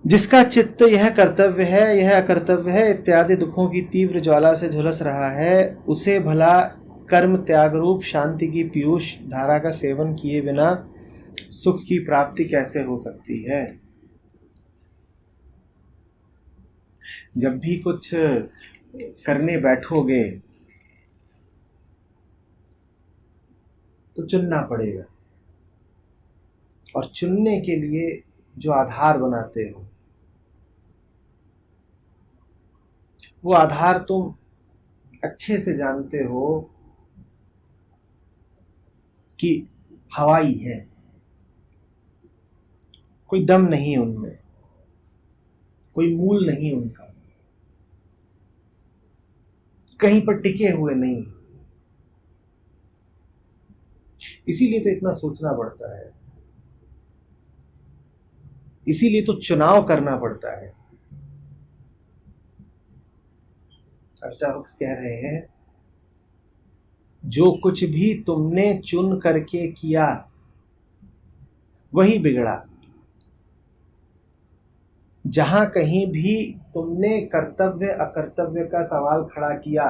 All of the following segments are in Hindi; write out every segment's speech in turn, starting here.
जिसका चित्त यह कर्तव्य है यह अकर्तव्य है इत्यादि दुखों की तीव्र ज्वाला से झुलस रहा है, उसे भला कर्म त्याग रूप शांति की पीयूष धारा का सेवन किए बिना सुख की प्राप्ति कैसे हो सकती है। जब भी कुछ करने बैठोगे तो चुनना पड़ेगा, और चुनने के लिए जो आधार बनाते हो वो आधार तुम अच्छे से जानते हो कि हवाई है, कोई दम नहीं उनमें, कोई मूल नहीं उनका, कहीं पर टिके हुए नहीं। इसीलिए तो इतना सोचना पड़ता है, इसीलिए तो चुनाव करना पड़ता है। अष्टावक्र कह रहे हैं जो कुछ भी तुमने चुन करके किया वही बिगड़ा। जहां कहीं भी तुमने कर्तव्य अकर्तव्य का सवाल खड़ा किया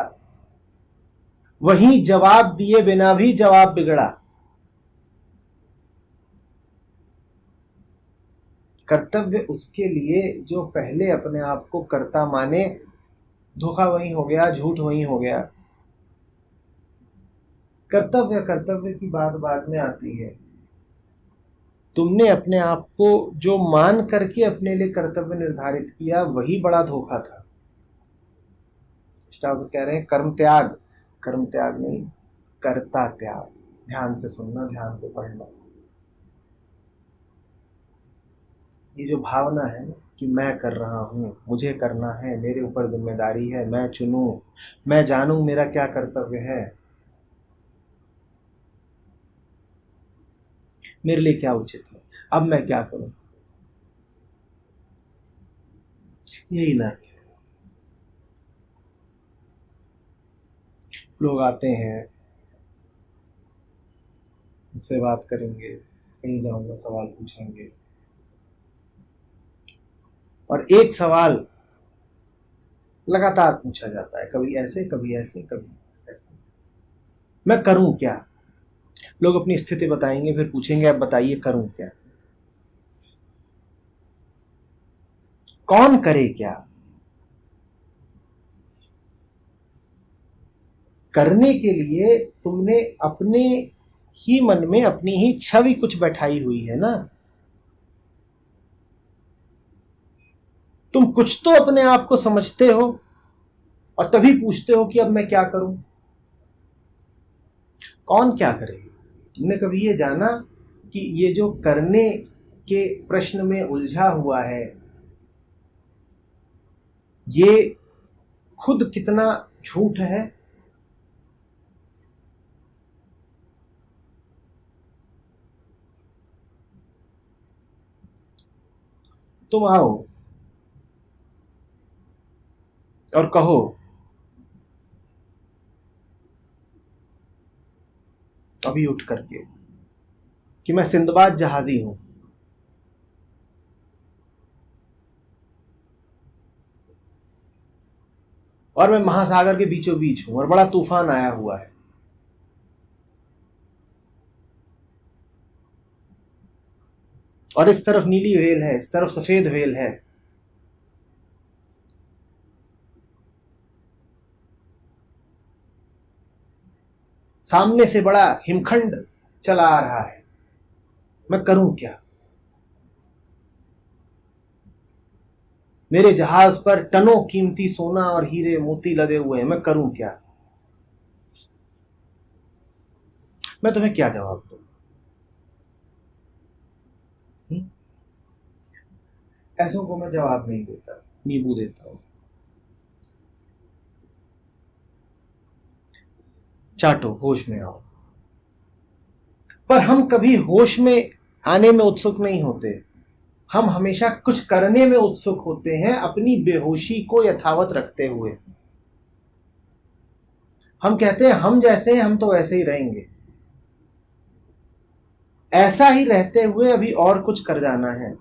वहीं जवाब दिए बिना भी जवाब बिगड़ा। कर्तव्य उसके लिए जो पहले अपने आप को कर्ता माने, धोखा वहीं हो गया, झूठ वहीं हो गया। कर्तव्य कर्तव्य की बात बाद में आती है। तुमने अपने आप को जो मान करके अपने लिए कर्तव्य निर्धारित किया वही बड़ा धोखा था। अष्टावक्र कह रहे हैं कर्म त्याग, कर्म त्याग नहीं, कर्ता त्याग। ध्यान से सुनना, ध्यान से पढ़ना। ये जो भावना है कि मैं कर रहा हूँ, मुझे करना है, मेरे ऊपर जिम्मेदारी है, मैं चुनूं, मैं जानूं मेरा क्या कर्तव्य है, मेरे लिए क्या उचित है, अब मैं क्या करूं, यही नर्क है। लोग आते हैं, मुझसे बात करेंगे, कहीं जाऊंगा सवाल पूछेंगे, और एक सवाल लगातार पूछा जाता है, कभी ऐसे कभी ऐसे कभी ऐसे। मैं करूं क्या? लोग अपनी स्थिति बताएंगे, फिर पूछेंगे अब बताइए करूं क्या, कौन करे क्या। करने के लिए तुमने अपने ही मन में अपनी ही छवि कुछ बैठाई हुई है ना। तुम कुछ तो अपने आप को समझते हो और तभी पूछते हो कि अब मैं क्या करूं। कौन क्या करे? तुमने कभी ये जाना कि ये जो करने के प्रश्न में उलझा हुआ है ये खुद कितना झूठ है? तुम आओ और कहो अभी उठ करके कि मैं सिंदबाद जहाजी हूं, और मैं महासागर के बीचों बीच हूं और बड़ा तूफान आया हुआ है। और इस तरफ नीली व्हेल है, इस तरफ सफेद व्हेल है। सामने से बड़ा हिमखंड चला आ रहा है। मैं करूं क्या? मेरे जहाज पर टनों कीमती सोना और हीरे मोती लदे हुए हैं, मैं करूं क्या? मैं तुम्हें क्या जवाब दूं? ऐसों को मैं जवाब नहीं देता, नींबू देता हूं। चाटो, होश में आओ। पर हम कभी होश में आने में उत्सुक नहीं होते। हम हमेशा कुछ करने में उत्सुक होते हैं, अपनी बेहोशी को यथावत रखते हुए। हम कहते हैं हम जैसे हैं हम तो वैसे ही रहेंगे। ऐसा ही रहते हुए अभी और कुछ कर जाना है।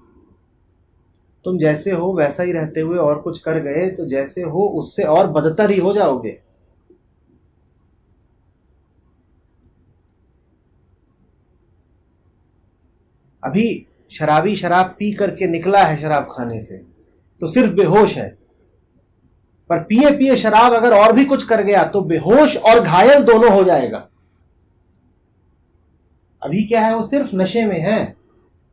तुम जैसे हो वैसा ही रहते हुए और कुछ कर गए तो जैसे हो उससे और बदतर ही हो जाओगे। अभी शराबी शराब पी करके निकला है शराब खाने से तो सिर्फ बेहोश है, पर पिए पिए शराब अगर और भी कुछ कर गया तो बेहोश और घायल दोनों हो जाएगा। अभी क्या है, वो सिर्फ नशे में है,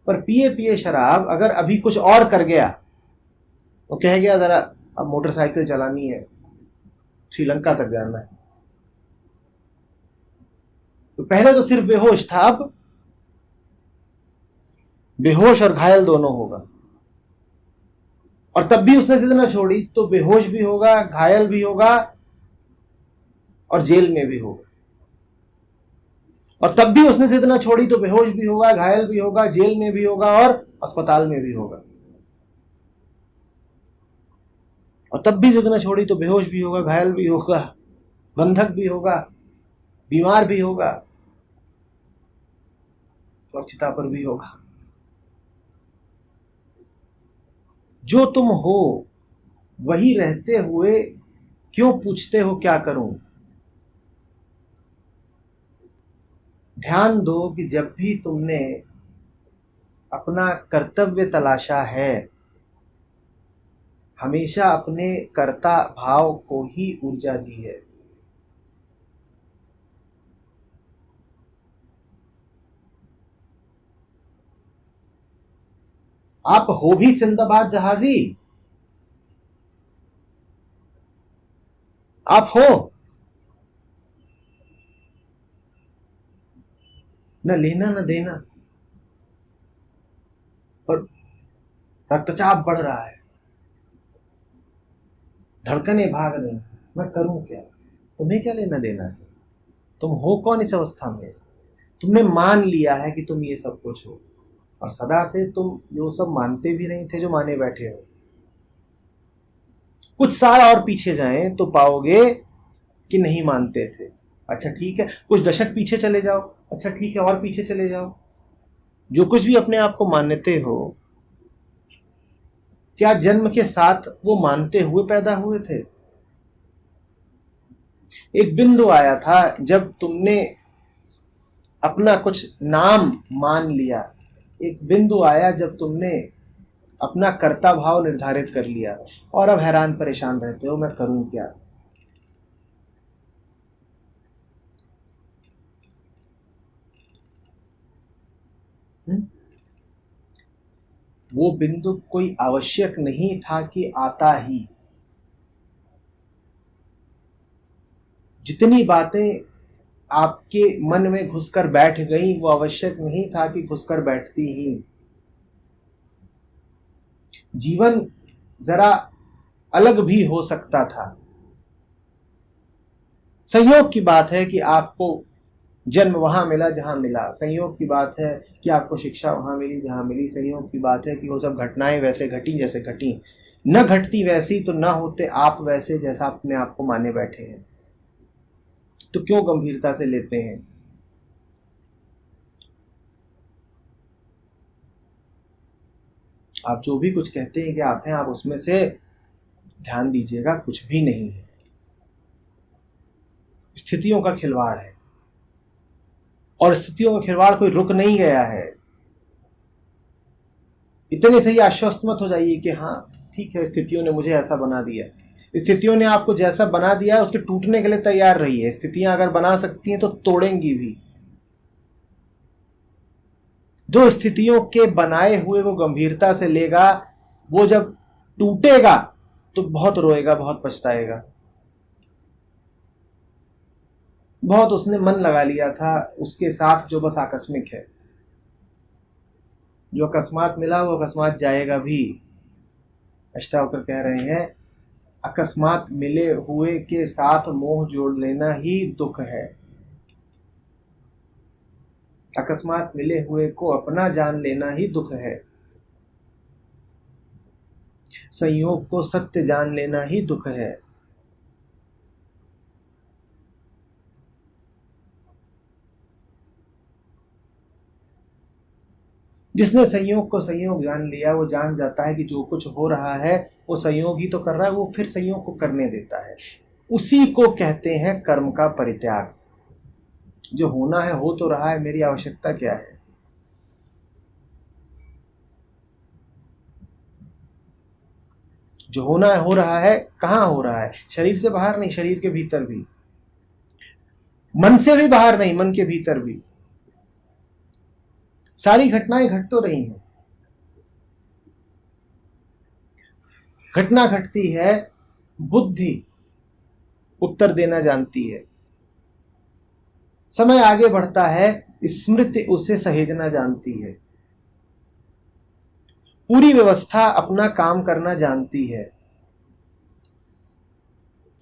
पर पिए पिए शराब अगर अभी कुछ और कर गया तो कह गया जरा अब मोटरसाइकिल चलानी है, श्रीलंका तक जाना है, तो पहले तो सिर्फ बेहोश था, अब बेहोश और घायल दोनों होगा। और तब भी उसने जिद न छोड़ी तो बेहोश भी होगा, घायल भी होगा और जेल में भी होगा। और तब भी उसने जिद न छोड़ी तो बेहोश भी होगा, घायल भी होगा, जेल में भी होगा और अस्पताल में भी होगा। और तब भी जिद न छोड़ी तो बेहोश भी होगा, घायल भी होगा, बंधक भी होगा, बीमार भी होगा और चिता पर भी होगा। जो तुम हो वही रहते हुए क्यों पूछते हो क्या करूं? ध्यान दो कि जब भी तुमने अपना कर्तव्य तलाशा है, हमेशा अपने कर्ता भाव को ही ऊर्जा दी है। आप हो भी जिंदाबाद जहाजी, आप हो न लेना न देना, पर रक्तचाप बढ़ रहा है, धड़कनें भाग रही हैं, मैं करूं क्या? तुम्हें क्या लेना देना है? तुम हो कौन इस अवस्था में? तुमने मान लिया है कि तुम ये सब कुछ हो, और सदा से तुम वो सब मानते भी नहीं थे जो माने बैठे हो। कुछ साल और पीछे जाएं तो पाओगे कि नहीं मानते थे। अच्छा ठीक है, कुछ दशक पीछे चले जाओ, अच्छा ठीक है और पीछे चले जाओ, जो कुछ भी अपने आप को मानते हो, क्या जन्म के साथ वो मानते हुए पैदा हुए थे? एक बिंदु आया था जब तुमने अपना कुछ नाम मान लिया, एक बिंदु आया जब तुमने अपना कर्ता भाव निर्धारित कर लिया, और अब हैरान परेशान रहते हो मैं करूं क्या। हुँ? वो बिंदु कोई आवश्यक नहीं था कि आता ही। जितनी बातें आपके मन में घुसकर बैठ गई वो आवश्यक नहीं था कि घुसकर बैठती ही। जीवन जरा अलग भी हो सकता था। संयोग की बात है कि आपको जन्म वहां मिला जहां मिला, संयोग की बात है कि आपको शिक्षा वहां मिली जहां मिली, संयोग की बात है कि वो सब घटनाएं वैसे घटी जैसे घटी। न घटती वैसी तो न होते आप वैसे जैसा अपने आप को माने बैठे हैं, तो क्यों गंभीरता से लेते हैं? आप जो भी कुछ कहते हैं कि आप हैं, आप उसमें से ध्यान दीजिएगा कुछ भी नहीं है, स्थितियों का खिलवाड़ है, और स्थितियों का खिलवाड़ कोई रुक नहीं गया है। इतने से ही आश्वस्त मत हो जाइए कि हाँ ठीक है स्थितियों ने मुझे ऐसा बना दिया। स्थितियों ने आपको जैसा बना दिया है उसके टूटने के लिए तैयार रहिए। स्थितियां अगर बना सकती हैं तो तोड़ेंगी भी। जो स्थितियों के बनाए हुए वो गंभीरता से लेगा, वो जब टूटेगा तो बहुत रोएगा, बहुत पछताएगा। बहुत उसने मन लगा लिया था उसके साथ जो बस आकस्मिक है। जो अकस्मात मिला वो अकस्मात जाएगा भी। अष्टावक्र कह रहे हैं अकस्मात मिले हुए के साथ मोह जोड़ लेना ही दुख है। अकस्मात मिले हुए को अपना जान लेना ही दुख है। संयोग को सत्य जान लेना ही दुख है। जिसने संयोग को संयोग जान लिया वो जान जाता है कि जो कुछ हो रहा है वो संयोग ही तो कर रहा है, वो फिर संयोग को करने देता है। उसी को कहते हैं कर्म का परित्याग। जो होना है हो तो रहा है, मेरी आवश्यकता क्या है। जो होना है हो रहा है। कहाँ हो रहा है? शरीर से बाहर नहीं, शरीर के भीतर भी। मन से भी बाहर नहीं, मन के भीतर भी। सारी घटनाएं घट तो रही हैं। घटना घटती है, बुद्धि उत्तर देना जानती है। समय आगे बढ़ता है, स्मृति उसे सहेजना जानती है। पूरी व्यवस्था अपना काम करना जानती है,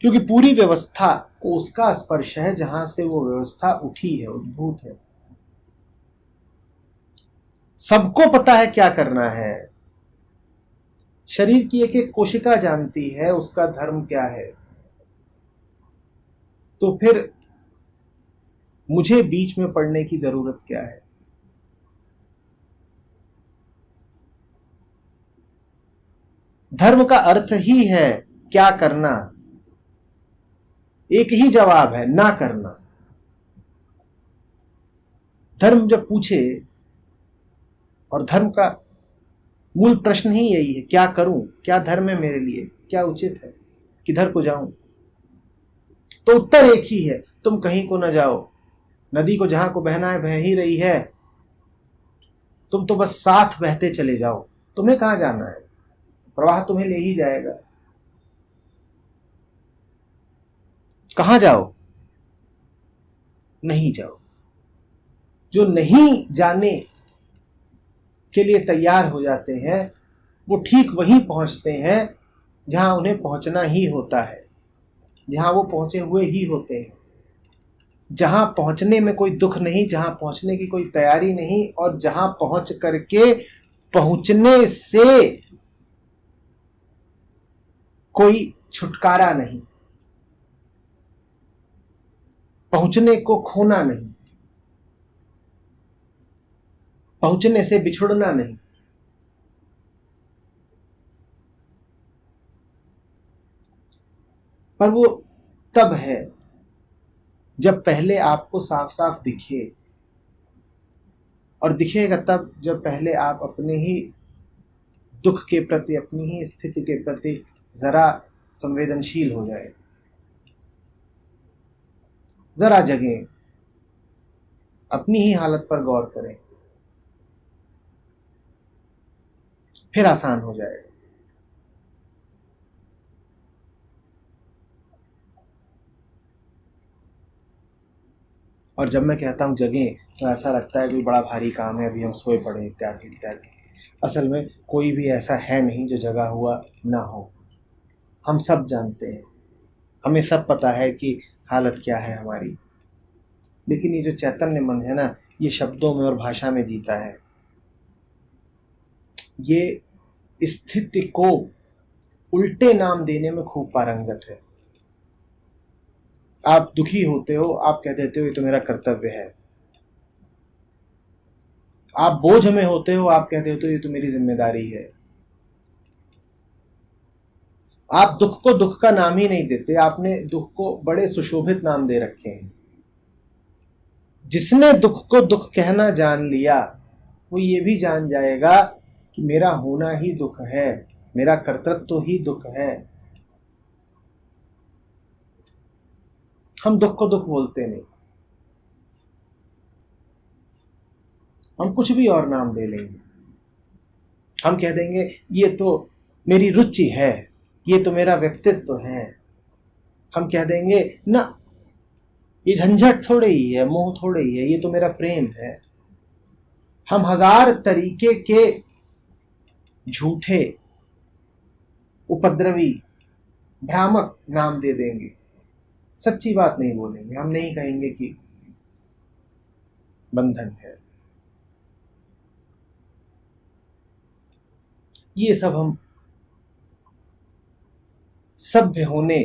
क्योंकि पूरी व्यवस्था को उसका स्पर्श है जहां से वो व्यवस्था उठी है, उद्भूत है। सबको पता है क्या करना है। शरीर की एक एक कोशिका जानती है उसका धर्म क्या है। तो फिर मुझे बीच में पड़ने की जरूरत क्या है? धर्म का अर्थ ही है क्या करना। एक ही जवाब है, ना करना। धर्म जब पूछे, और धर्म का मूल प्रश्न ही यही है, क्या करूं, क्या धर्म है मेरे लिए, क्या उचित है, किधर को जाऊं, तो उत्तर एक ही है, तुम कहीं को न जाओ। नदी को जहां को बहना है बह ही रही है, तुम तो बस साथ बहते चले जाओ। तुम्हें कहां जाना है, प्रवाह तुम्हें ले ही जाएगा। कहां जाओ? नहीं जाओ। जो नहीं जाने के लिए तैयार हो जाते हैं वो ठीक वहीं पहुंचते हैं जहां उन्हें पहुंचना ही होता है, जहां वो पहुंचे हुए ही होते हैं, जहां पहुंचने में कोई दुख नहीं, जहां पहुंचने की कोई तैयारी नहीं, और जहां पहुंच करके पहुंचने से कोई छुटकारा नहीं, पहुंचने को खोना नहीं, पहुंचने से बिछुड़ना नहीं। पर वो तब है जब पहले आपको साफ साफ दिखे, और दिखेगा तब जब पहले आप अपने ही दुख के प्रति, अपनी ही स्थिति के प्रति जरा संवेदनशील हो जाए, जरा जगें, अपनी ही हालत पर गौर करें, फिर आसान हो जाएगा। और जब मैं कहता हूँ जगें तो ऐसा लगता है कोई बड़ा भारी काम है, अभी हम सोए पड़े इत्यादि इत्यादि। असल में कोई भी ऐसा है नहीं जो जगा हुआ ना हो। हम सब जानते हैं, हमें सब पता है कि हालत क्या है हमारी। लेकिन ये जो चैतन्य मन है ना, ये शब्दों में और भाषा में जीता है। ये स्थिति को उल्टे नाम देने में खूब पारंगत है। आप दुखी होते हो, आप कह देते हो ये तो मेरा कर्तव्य है। आप बोझ में होते हो, आप कहते हो तो ये तो मेरी जिम्मेदारी है। आप दुख को दुख का नाम ही नहीं देते, आपने दुख को बड़े सुशोभित नाम दे रखे हैं। जिसने दुख को दुख कहना जान लिया वो ये भी जान जाएगा कि मेरा होना ही दुख है, मेरा कर्तृत्व ही दुख है। हम दुख को दुख बोलते नहीं, हम कुछ भी और नाम दे लेंगे। हम कह देंगे ये तो मेरी रुचि है, ये तो मेरा व्यक्तित्व है। हम कह देंगे ना, ये झंझट थोड़े ही है, मोह थोड़े ही है, ये तो मेरा प्रेम है। हम हजार तरीके के झूठे, उपद्रवी, भ्रामक नाम दे देंगे, सच्ची बात नहीं बोलेंगे। हम नहीं कहेंगे कि बंधन है। ये सब हम सभ्य होने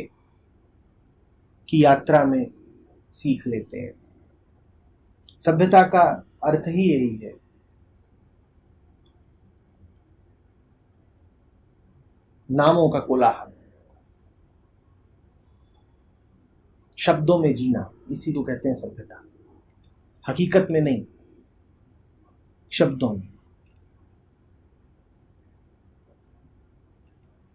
की यात्रा में सीख लेते हैं। सभ्यता का अर्थ ही यही है। नामों का कोलाहल, शब्दों में जीना, इसी को कहते हैं सभ्यता। हकीकत में नहीं, शब्दों में।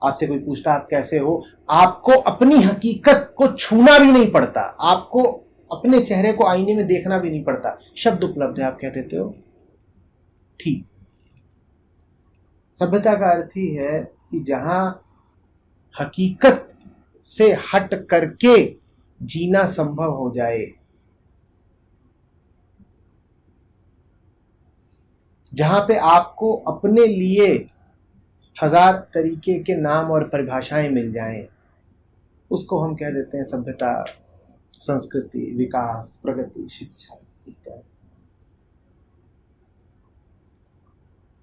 आपसे कोई पूछता आप कैसे हो, आपको अपनी हकीकत को छूना भी नहीं पड़ता, आपको अपने चेहरे को आईने में देखना भी नहीं पड़ता, शब्द उपलब्ध है, आप कह देते हो ठीक। सभ्यता का अर्थ ही है कि जहां हकीकत से हट करके जीना संभव हो जाए, जहां पे आपको अपने लिए हजार तरीके के नाम और परिभाषाएं मिल जाएं, उसको हम कह देते हैं सभ्यता, संस्कृति, विकास, प्रगति, शिक्षा इत्यादि।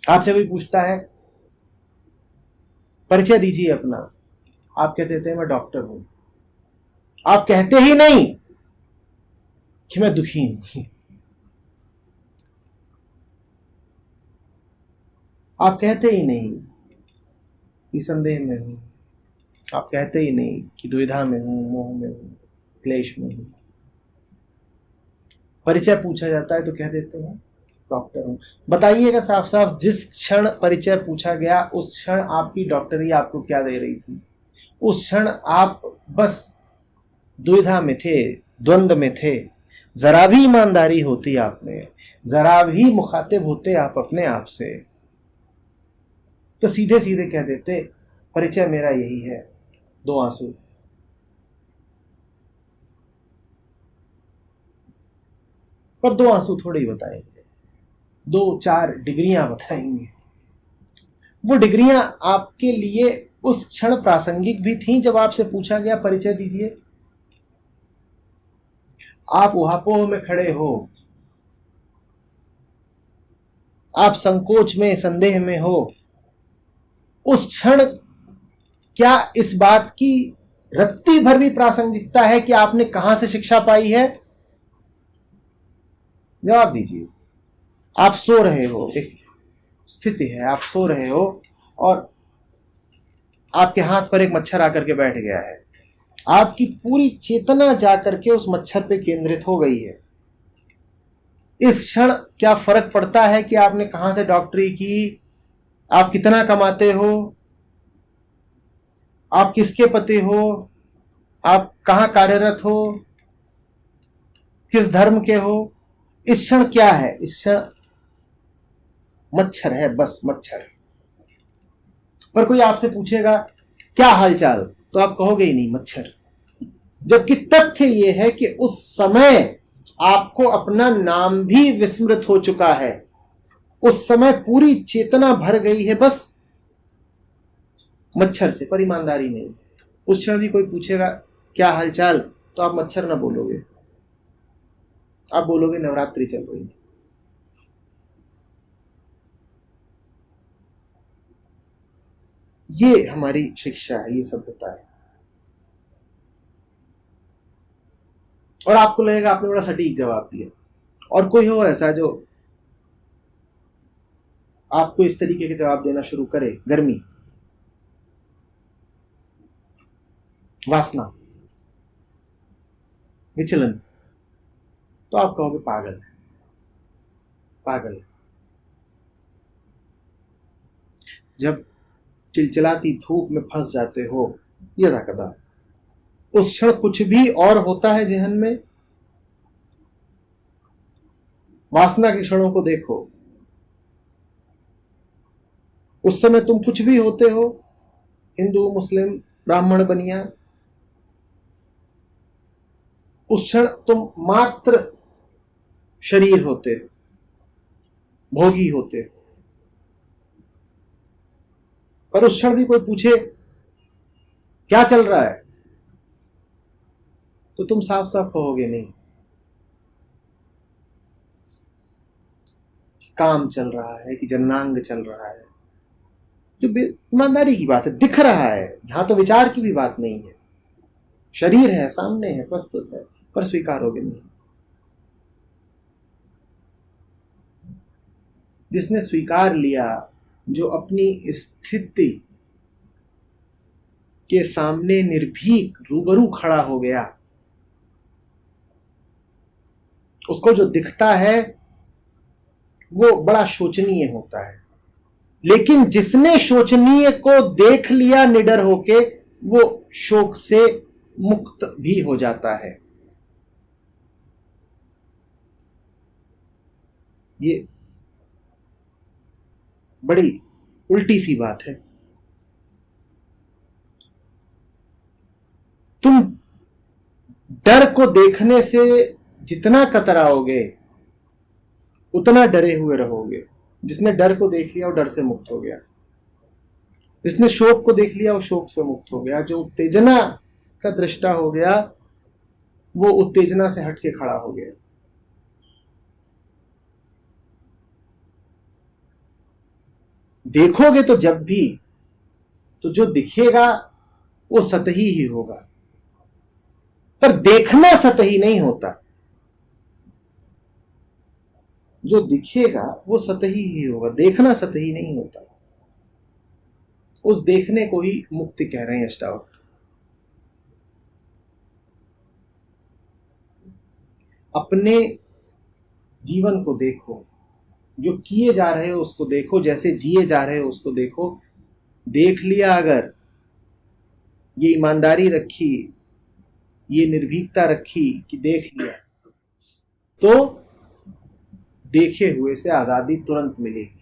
आपसे कोई पूछता है परिचय दीजिए अपना, आप कहते थे मैं डॉक्टर हूं, आप कहते ही नहीं कि मैं दुखी हूं, आप कहते ही नहीं कि संदेह में हूं, आप कहते ही नहीं कि दुविधा में हूं, मोह में हूं, क्लेश में हूं। परिचय पूछा जाता है तो कह देते हैं डॉक्टर हूं। बताइएगा साफ साफ, जिस क्षण परिचय पूछा गया उस क्षण आपकी डॉक्टरी आपको क्या दे रही थी? उस क्षण आप बस दुविधा में थे, द्वंद्व में थे। जरा भी ईमानदारी होती आप में, जरा भी मुखातिब होते आप अपने आप से, तो सीधे सीधे कह देते परिचय मेरा यही है, दो आंसू। पर दो आंसू थोड़े ही बताएंगे, दो चार डिग्रियां बताएंगे। वो डिग्रियां आपके लिए उस क्षण प्रासंगिक भी थीं जब आपसे पूछा गया परिचय दीजिए। आप उहापोह में खड़े हो, आप संकोच में, संदेह में हो, उस क्षण क्या इस बात की रत्ती भर भी प्रासंगिकता है कि आपने कहां से शिक्षा पाई है? जवाब दीजिए। आप सो रहे हो, एक स्थिति है, आप सो रहे हो और आपके हाथ पर एक मच्छर आकर के बैठ गया है, आपकी पूरी चेतना जाकर के उस मच्छर पे केंद्रित हो गई है। इस क्षण क्या फर्क पड़ता है कि आपने कहां से डॉक्टरी की, आप कितना कमाते हो, आप किसके पति हो, आप कहां कार्यरत हो, किस धर्म के हो? इस क्षण क्या है? इस क्षण मच्छर है, बस मच्छर। पर कोई आपसे पूछेगा क्या हालचाल, तो आप कहोगे ही नहीं मच्छर। जबकि तथ्य यह है कि उस समय आपको अपना नाम भी विस्मृत हो चुका है, उस समय पूरी चेतना भर गई है बस मच्छर से, पर ईमानदारी नहीं। उस क्षण भी कोई पूछेगा क्या हालचाल, तो आप मच्छर ना बोलोगे, आप बोलोगे नवरात्रि चल रही है। ये हमारी शिक्षा है, ये सभ्यता है। और आपको लगेगा आपने बड़ा सटीक जवाब दिया, और कोई हो ऐसा जो आपको इस तरीके के जवाब देना शुरू करे, गर्मी, वासना, विचलन, तो आप कहोगे पागल है, पागल। जब चिलचिलाती धूप में फंस जाते हो यदा कदा, उस क्षण कुछ भी और होता है जहन में। वासना के क्षणों को देखो, उस समय तुम कुछ भी होते हो, हिंदू, मुस्लिम, ब्राह्मण, बनिया। उस क्षण तुम मात्र शरीर होते हो, भोगी होते हो। पर उस क्षण भी कोई पूछे क्या चल रहा है, तो तुम साफ साफ कहोगे नहीं, काम चल रहा है कि जननांग चल रहा है, जो ईमानदारी की बात है, दिख रहा है। यहां तो विचार की भी बात नहीं है, शरीर है, सामने है, प्रस्तुत है, पर स्वीकारोगे नहीं। जिसने स्वीकार लिया, जो अपनी स्थिति के सामने निर्भीक रूबरू खड़ा हो गया, उसको जो दिखता है वो बड़ा शोचनीय होता है, लेकिन जिसने शोचनीय को देख लिया निडर होके, वो शोक से मुक्त भी हो जाता है। ये बड़ी उल्टी सी बात है। तुम डर को देखने से जितना कतराओगे उतना डरे हुए रहोगे। जिसने डर को देख लिया वो डर से मुक्त हो गया, जिसने शोक को देख लिया वो शोक से मुक्त हो गया, जो उत्तेजना का दृष्टा हो गया वो उत्तेजना से हटके खड़ा हो गया। देखोगे तो जब भी, तो जो दिखेगा वो सतही ही होगा, पर देखना सतही नहीं होता। जो दिखेगा वो सतही ही होगा, देखना सतही नहीं होता। उस देखने को ही मुक्ति कह रहे हैं अष्टावक्र। अपने जीवन को देखो, जो किए जा रहे हो उसको देखो, जैसे जिए जा रहे हो उसको देखो। देख लिया, अगर ये ईमानदारी रखी, ये निर्भीकता रखी कि देख लिया, तो देखे हुए से आजादी तुरंत मिलेगी।